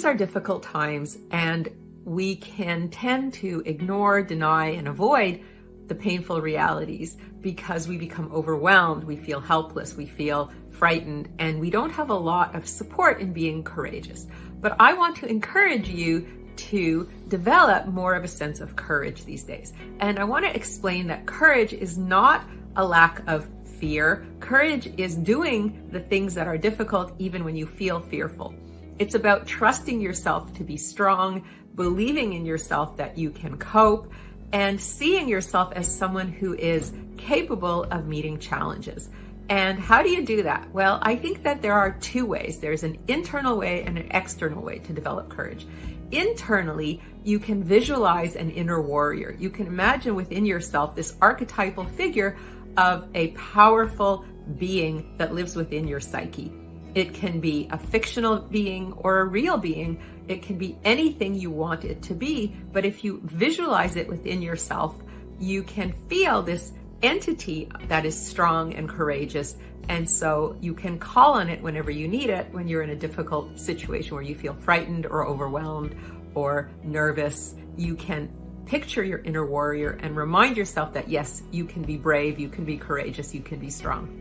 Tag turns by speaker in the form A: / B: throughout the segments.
A: are difficult times, and we can tend to ignore, deny, and avoid the painful realities because we become overwhelmed, we feel helpless, we feel frightened, and we don't have a lot of support in being courageous. But I want to encourage you to develop more of a sense of courage these days. And I want to explain that courage is not a lack of fear. Courage is doing the things that are difficult even when you feel fearful. It's about trusting yourself to be strong, believing in yourself that you can cope, and seeing yourself as someone who is capable of meeting challenges. And how do you do that? Well, I think that there are two ways. There's an internal way and an external way to develop courage. Internally, you can visualize an inner warrior. You can imagine within yourself this archetypal figure of a powerful being that lives within your psyche. It can be a fictional being or a real being. It can be anything you want it to be. But if you visualize it within yourself, you can feel this entity that is strong and courageous. And so you can call on it whenever you need it, when you're in a difficult situation where you feel frightened or overwhelmed or nervous. You can picture your inner warrior and remind yourself that yes, you can be brave, you can be courageous, you can be strong.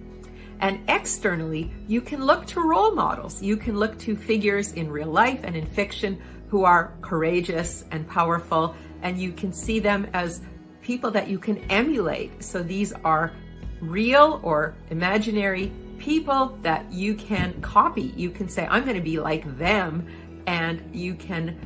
A: And externally, you can look to role models. You can look to figures in real life and in fiction who are courageous and powerful, and you can see them as people that you can emulate. So these are real or imaginary people that you can copy. You can say, I'm going to be like them, and you can,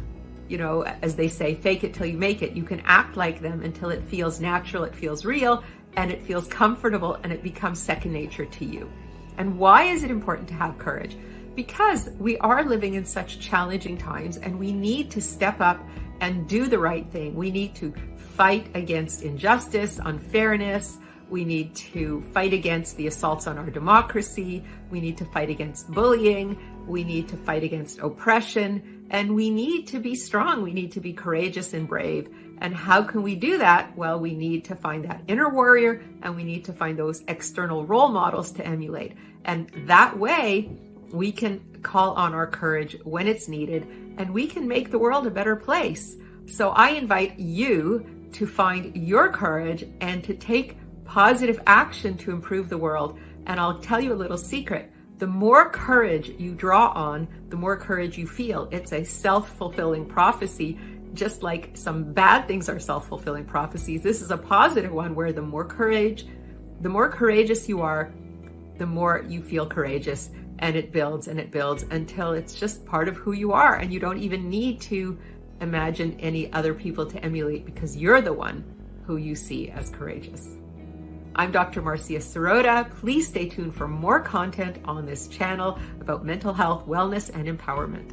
A: as they say, fake it till you make it. You can act like them until it feels natural, it feels real, and it feels comfortable, and it becomes second nature to you. And why is it important to have courage? Because we are living in such challenging times, and we need to step up and do the right thing. We need to fight against injustice, unfairness. We need to fight against the assaults on our democracy. We need to fight against bullying. We need to fight against oppression. And we need to be strong. We need to be courageous and brave. And how can we do that? Well, we need to find that inner warrior, and we need to find those external role models to emulate. And that way, we can call on our courage when it's needed, and we can make the world a better place. So I invite you to find your courage and to take positive action to improve the world. And I'll tell you a little secret. The more courage you draw on, the more courage you feel. It's a self-fulfilling prophecy. Just like some bad things are self-fulfilling prophecies, this is a positive one where the more courageous you are, the more you feel courageous, and it builds until it's just part of who you are, and you don't even need to imagine any other people to emulate because you're the one who you see as courageous. I'm Dr. Marcia Sirota. Please stay tuned for more content on this channel about mental health, wellness, and empowerment.